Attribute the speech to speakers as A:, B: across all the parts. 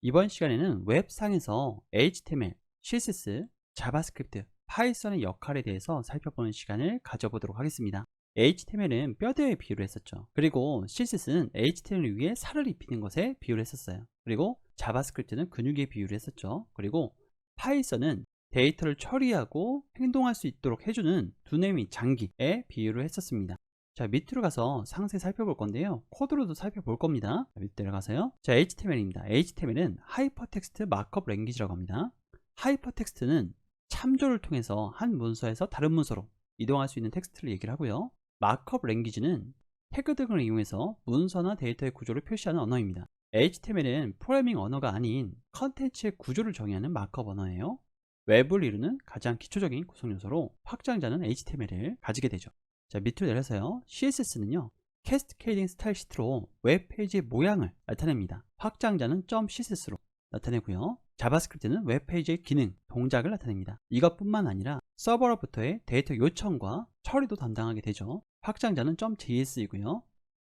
A: 이번 시간에는 웹상에서 HTML, CSS, 자바스크립트, 파이썬의 역할에 대해서 살펴보는 시간을 가져보도록 하겠습니다. HTML은 뼈대에 비유를 했었죠. 그리고 CSS는 HTML 위에 살을 입히는 것에 비유를 했었어요. 그리고 자바스크립트는 근육에 비유를 했었죠. 그리고 파이썬은 데이터를 처리하고 행동할 수 있도록 해주는 두뇌 및 장기에 비유를 했었습니다. 자, 밑으로 가서 상세히 살펴볼 건데요. 코드로도 살펴볼 겁니다. 밑으로 내려가서요. 자, HTML입니다. HTML은 하이퍼텍스트 마크업 랭귀지라고 합니다. 하이퍼텍스트는 참조를 통해서 한 문서에서 다른 문서로 이동할 수 있는 텍스트를 얘기를 하고요. 마크업 랭귀지는 태그 등을 이용해서 문서나 데이터의 구조를 표시하는 언어입니다. HTML은 프로그래밍 언어가 아닌 컨텐츠의 구조를 정의하는 마크업 언어예요. 웹을 이루는 가장 기초적인 구성 요소로 확장자는 HTML을 가지게 되죠. 자, 밑으로 내려서요. CSS는요. 캐스케이딩 스타일 시트로 웹페이지의 모양을 나타냅니다. 확장자는 .css로 나타내고요. 자바스크립트는 웹페이지의 기능, 동작을 나타냅니다. 이것뿐만 아니라 서버로부터의 데이터 요청과 처리도 담당하게 되죠. 확장자는 .js이고요.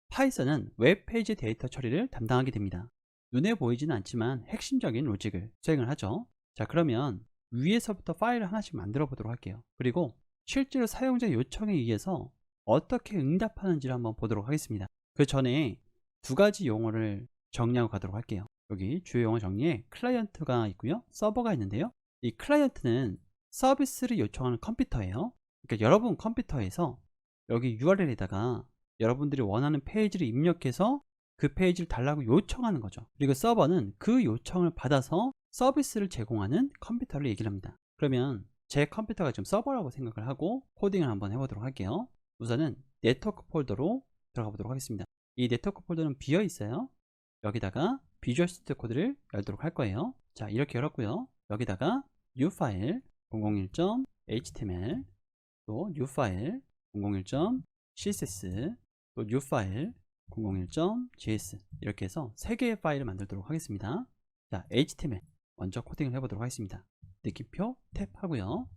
A: 파이썬은 웹페이지 데이터 처리를 담당하게 됩니다. 눈에 보이지는 않지만 핵심적인 로직을 수행을 하죠. 자, 그러면 위에서부터 파일을 하나씩 만들어 보도록 할게요. 그리고 실제로 사용자 요청에 의해서 어떻게 응답하는지를 한번 보도록 하겠습니다. 그 전에 두 가지 용어를 정리하고 가도록 할게요. 여기 주요 용어 정리에 클라이언트가 있고요, 서버가 있는데요. 이 클라이언트는 서비스를 요청하는 컴퓨터예요. 그러니까 여러분 컴퓨터에서 여기 URL에다가 여러분들이 원하는 페이지를 입력해서 그 페이지를 달라고 요청하는 거죠. 그리고 서버는 그 요청을 받아서 서비스를 제공하는 컴퓨터를 얘기를 합니다. 그러면 제 컴퓨터가 지금 서버라고 생각을 하고 코딩을 한번 해보도록 할게요. 우선은 네트워크 폴더로 들어가 보도록 하겠습니다. 이 네트워크 폴더는 비어 있어요. 여기다가 비주얼 스튜디오 코드를 열도록 할 거예요. 자, 이렇게 열었고요. 여기다가 new 파일 001.html, 또 new 파일 001.css, 또 new 파일 001.js, 이렇게 해서 3개의 파일을 만들도록 하겠습니다. 자, HTML 먼저 코딩을 해보도록 하겠습니다. 느낌표 탭 하고요.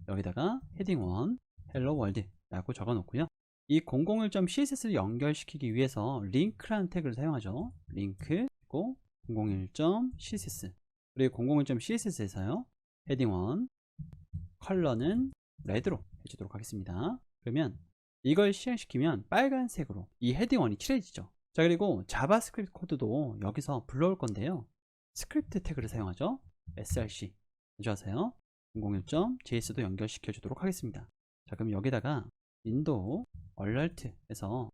A: 여기다가 헤딩 1 헬로 월드 라고 적어 놓고요. 이 001.css를 연결시키기 위해서 링크라는 태그를 사용하죠. 링크 그리고 001.css, 그리고 001.css에서요 헤딩 1 컬러는 레드로 해주도록 하겠습니다. 그러면 이걸 실행시키면 빨간색으로 이 헤딩 1이 칠해지죠. 자, 그리고 자바스크립트 코드도 여기서 불러올 건데요. 스크립트 태그를 사용하죠. src 가져와서요 001.js도 연결시켜 주도록 하겠습니다. 자, 그럼 여기다가 윈도우 얼럴트에서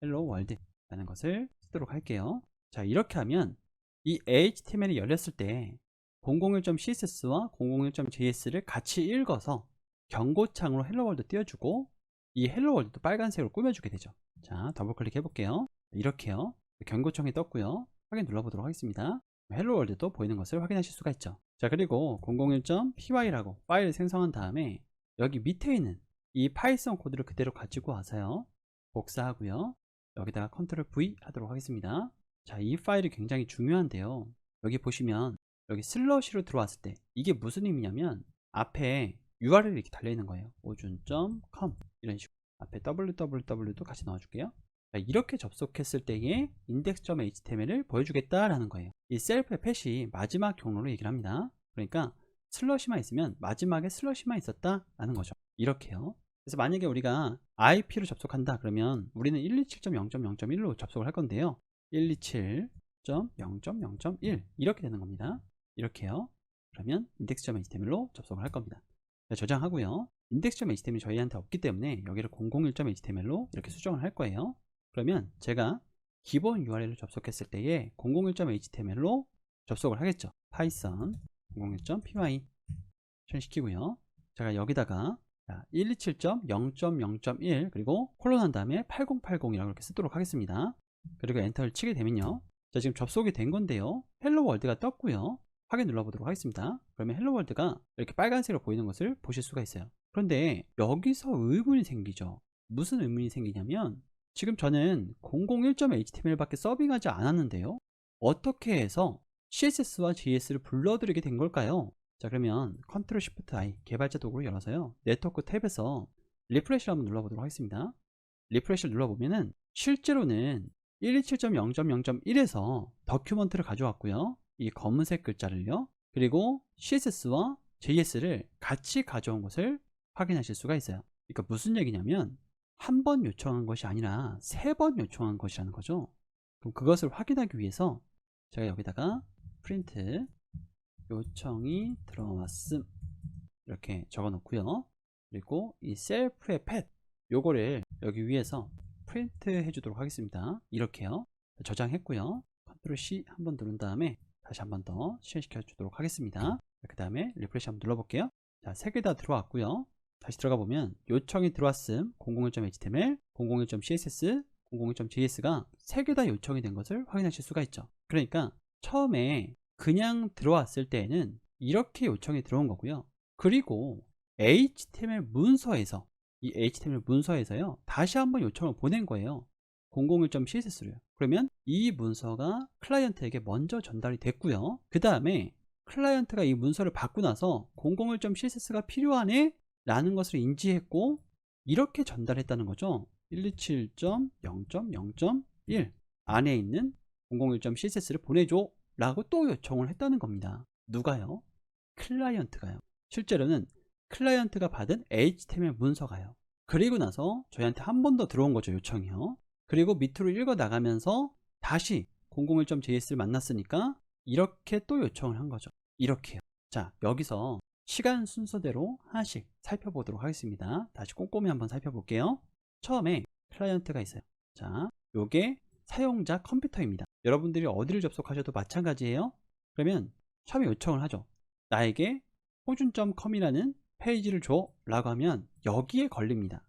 A: 헬로 월드 라는 것을 쓰도록 할게요. 자, 이렇게 하면 이 HTML이 열렸을 때 001.css와 001.js를 같이 읽어서 경고창으로 헬로 월드 띄워주고 이 헬로 월드도 빨간색으로 꾸며주게 되죠. 자, 더블 클릭 해볼게요. 이렇게요. 경고창이 떴고요. 확인 눌러보도록 하겠습니다. 헬로 월드도 보이는 것을 확인하실 수가 있죠. 자, 그리고 001.py라고 파일을 생성한 다음에 여기 밑에 있는 이 파이썬 코드를 그대로 가지고 와서요 복사하고요. 여기다가 컨트롤 V 하도록 하겠습니다. 자, 이 파일이 굉장히 중요한데요. 여기 보시면 여기 슬러시로 들어왔을 때 이게 무슨 의미냐면 앞에 URL이 이렇게 달려있는 거예요. 오준.com 이런 식으로 앞에 www도 같이 넣어줄게요. 자, 이렇게 접속했을 때의 index.html을 보여주겠다라는 거예요. 이 셀프의 팻이 마지막 경로로 얘기를 합니다. 그러니까 슬러시만 있으면 마지막에 슬러시만 있었다라는 거죠. 이렇게요. 그래서 만약에 우리가 IP로 접속한다 그러면 우리는 127.0.0.1로 접속을 할 건데요. 127.0.0.1 이렇게 되는 겁니다. 이렇게요. 그러면 index.html로 접속을 할 겁니다. 자, 저장하고요. index.html이 저희한테 없기 때문에 여기를 001.html로 이렇게 수정을 할 거예요. 그러면 제가 기본 URL을 접속했을 때에 001.html로 접속을 하겠죠. python 001.py 실행시키고요. 제가 여기다가 127.0.0.1 그리고 콜론한 다음에 8080이라고 이렇게 쓰도록 하겠습니다. 그리고 엔터를 치게 되면요. 자, 지금 접속이 된 건데요. 헬로 월드가 떴고요. 확인 눌러보도록 하겠습니다. 그러면 헬로 월드가 이렇게 빨간색으로 보이는 것을 보실 수가 있어요. 그런데 여기서 의문이 생기죠. 무슨 의문이 생기냐면 지금 저는 001.html 밖에 서빙하지 않았는데요. 어떻게 해서 CSS와 JS를 불러들이게 된 걸까요? 자, 그러면 컨트롤 쉬프트 I 개발자 도구를 열어서요 네트워크 탭에서 리프레시를 한번 눌러보도록 하겠습니다. 리프레시를 눌러보면은 실제로는 127.0.0.1에서 더큐먼트를 가져왔고요. 이 검은색 글자를요. 그리고 CSS와 JS를 같이 가져온 것을 확인하실 수가 있어요. 그러니까 무슨 얘기냐면 한 번 요청한 것이 아니라 3번 요청한 것이라는 거죠. 그럼 그것을 확인하기 위해서 제가 여기다가 프린트 요청이 들어왔음 이렇게 적어 놓고요. 그리고 이 셀프의 펫 요거를 여기 위에서 프린트 해주도록 하겠습니다. 이렇게요. 저장했고요. 컨트롤 C 한번 누른 다음에 다시 한번 더 실행시켜 주도록 하겠습니다. 그 다음에 리프레시 한번 눌러볼게요. 자, 3개 다 들어왔고요. 다시 들어가 보면 요청이 들어왔음 001.html, 001.css, 001.js가 3개 다 요청이 된 것을 확인하실 수가 있죠. 그러니까 처음에 그냥 들어왔을 때에는 이렇게 요청이 들어온 거고요. 그리고 HTML 문서에서 이 HTML 문서에서요 다시 한번 요청을 보낸 거예요. 001.css로요. 그러면 이 문서가 클라이언트에게 먼저 전달이 됐고요. 그 다음에 클라이언트가 이 문서를 받고 나서 001.css가 필요하네 라는 것을 인지했고 이렇게 전달했다는 거죠. 127.0.0.1 안에 있는 001.css를 보내줘 라고 또 요청을 했다는 겁니다. 누가요? 클라이언트가요. 실제로는 클라이언트가 받은 HTML 문서가요. 그리고 나서 저희한테 한 번 더 들어온 거죠. 요청이요. 그리고 밑으로 읽어 나가면서 다시 001.js를 만났으니까 이렇게 또 요청을 한 거죠. 이렇게요. 자, 여기서 시간 순서대로 하나씩 살펴보도록 하겠습니다. 다시 꼼꼼히 한번 살펴볼게요. 처음에 클라이언트가 있어요. 자, 요게 사용자 컴퓨터입니다. 여러분들이 어디를 접속하셔도 마찬가지예요. 그러면 처음에 요청을 하죠. 나에게 호준.com이라는 페이지를 줘 라고 하면 여기에 걸립니다.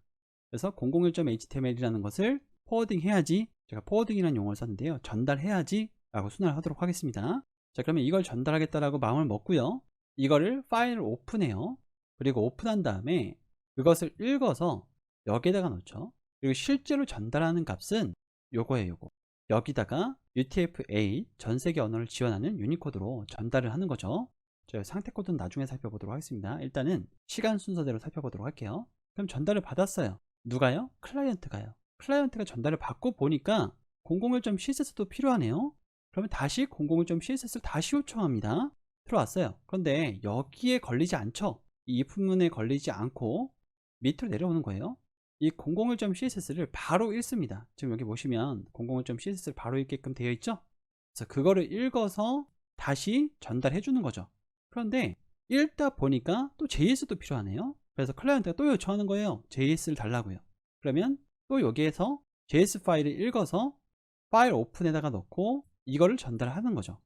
A: 그래서 001.html이라는 것을 포워딩 해야지, 제가 포워딩이라는 용어를 썼는데요, 전달해야지 라고 순화를 하도록 하겠습니다. 자, 그러면 이걸 전달하겠다라고 마음을 먹고요, 이거를 파일을 오픈해요. 그리고 오픈한 다음에 그것을 읽어서 여기에다가 넣죠. 그리고 실제로 전달하는 값은 요거예요. 요거 여기다가 UTF-8 전세계 언어를 지원하는 유니코드로 전달을 하는 거죠. 저 상태 코드는 나중에 살펴보도록 하겠습니다. 일단은 시간 순서대로 살펴보도록 할게요. 그럼 전달을 받았어요. 누가요? 클라이언트가요. 클라이언트가 전달을 받고 보니까 001.css도 필요하네요. 그러면 다시 001.css를 다시 요청합니다. 들어왔어요. 그런데 여기에 걸리지 않죠. 이 if문에 걸리지 않고 밑으로 내려오는 거예요. 이 001.css를 바로 읽습니다. 지금 여기 보시면 001.css를 바로 읽게끔 되어 있죠. 그래서 그거를 읽어서 다시 전달해 주는 거죠. 그런데 읽다 보니까 또 JS도 필요하네요. 그래서 클라이언트가 또 요청하는 거예요. JS를 달라고요. 그러면 또 여기에서 JS 파일을 읽어서 파일 오픈에다가 넣고 이거를 전달하는 거죠.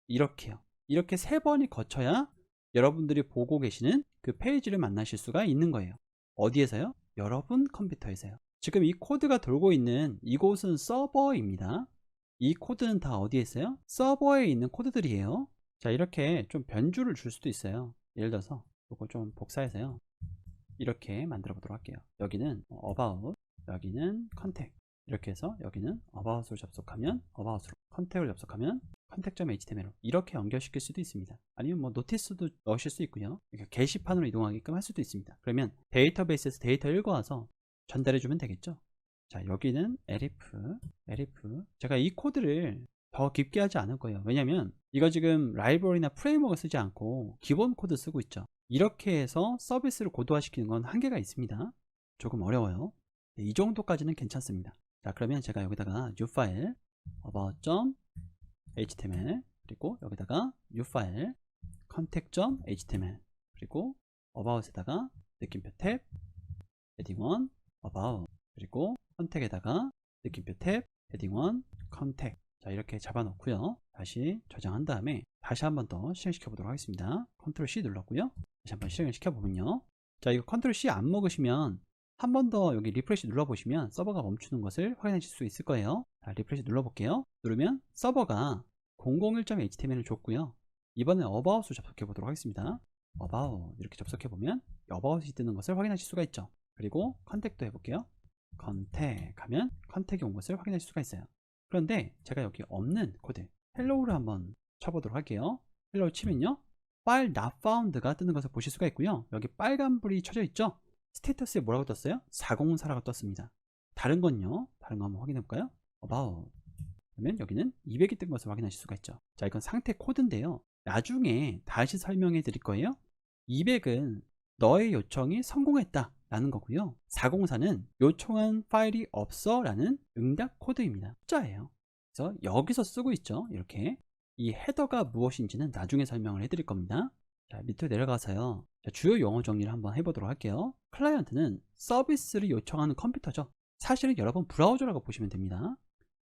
A: 이렇게요. 이렇게 3번이 거쳐야 여러분들이 보고 계시는 그 페이지를 만나실 수가 있는 거예요. 어디에서요? 여러분 컴퓨터에서요. 지금 이 코드가 돌고 있는 이곳은 서버입니다. 이 코드는 다 어디에 있어요? 서버에 있는 코드들이에요. 자, 이렇게 좀 변주를 줄 수도 있어요. 예를 들어서 이거 좀 복사해서요, 이렇게 만들어 보도록 할게요. 여기는 about, 여기는 contact, 이렇게 해서 여기는 about으로 접속하면 about으로, contact을 접속하면 contact.html로 이렇게 연결시킬 수도 있습니다. 아니면 뭐 노티스도 넣으실 수 있고요. 게시판으로 이동하게끔 할 수도 있습니다. 그러면 데이터베이스에서 데이터 읽어와서 전달해 주면 되겠죠. 자, 여기는 elif 제가 이 코드를 더 깊게 하지 않을 거예요. 왜냐면 이거 지금 라이브러리나 프레임워크를 쓰지 않고 기본 코드 쓰고 있죠. 이렇게 해서 서비스를 고도화시키는 건 한계가 있습니다. 조금 어려워요. 이 정도까지는 괜찮습니다. 자, 그러면 제가 여기다가 new file about.html 그리고 여기다가 new file contact.html 그리고 about에다가 느낌표 탭 heading 1 about 그리고 contact에다가 느낌표 탭 heading 1 contact. 자, 이렇게 잡아놓고요. 다시 저장한 다음에 다시 한번 더 실행시켜 보도록 하겠습니다. 컨트롤 C 눌렀고요. 다시 한번 실행을 시켜보면요. 자, 이거 컨트롤 C 안 먹으시면 한 번 더 여기 리프레시 눌러보시면 서버가 멈추는 것을 확인하실 수 있을 거예요. 자, 리프레시 눌러볼게요. 누르면 서버가 001.html을 줬고요. 이번엔 about으로 접속해 보도록 하겠습니다. about 이렇게 접속해 보면 about이 뜨는 것을 확인하실 수가 있죠. 그리고 contact도 해볼게요. contact 하면 contact이 온 것을 확인하실 수가 있어요. 그런데 제가 여기 없는 코드 hello를 한번 쳐보도록 할게요. hello 치면요, file not found가 뜨는 것을 보실 수가 있고요. 여기 빨간불이 쳐져 있죠. 스테이터스에 뭐라고 떴어요? 404라고 떴습니다. 다른 건요? 다른 거 한번 확인해 볼까요? about 그러면 여기는 200이 뜬 것을 확인하실 수가 있죠. 자, 이건 상태 코드인데요. 나중에 다시 설명해 드릴 거예요. 200은 너의 요청이 성공했다 라는 거고요. 404는 요청한 파일이 없어 라는 응답 코드입니다. 숫자예요. 그래서 여기서 쓰고 있죠. 이렇게 이 헤더가 무엇인지는 나중에 설명을 해드릴 겁니다. 자, 밑으로 내려가서요. 자, 주요 용어 정리를 한번 해보도록 할게요. 클라이언트는 서비스를 요청하는 컴퓨터죠. 사실은 여러분 브라우저라고 보시면 됩니다.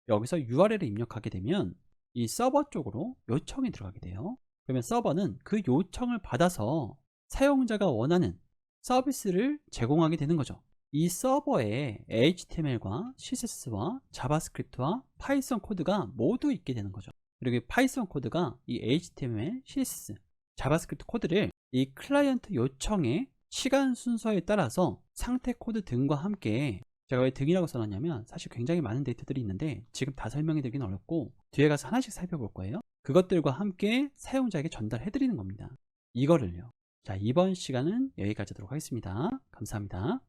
A: 여기서 URL을 입력하게 되면 이 서버 쪽으로 요청이 들어가게 돼요. 그러면 서버는 그 요청을 받아서 사용자가 원하는 서비스를 제공하게 되는 거죠. 이 서버에 HTML과 CSS와 자바스크립트와 파이썬 코드가 모두 있게 되는 거죠. 그리고 이 파이썬 코드가 이 HTML, CSS, 자바스크립트 코드를 이 클라이언트 요청의 시간 순서에 따라서 상태 코드 등과 함께, 제가 왜 등이라고 써놨냐면 사실 굉장히 많은 데이터들이 있는데 지금 다 설명해 드리긴 어렵고 뒤에 가서 하나씩 살펴볼 거예요. 그것들과 함께 사용자에게 전달해 드리는 겁니다. 이거를요. 자, 이번 시간은 여기까지 하도록 하겠습니다. 감사합니다.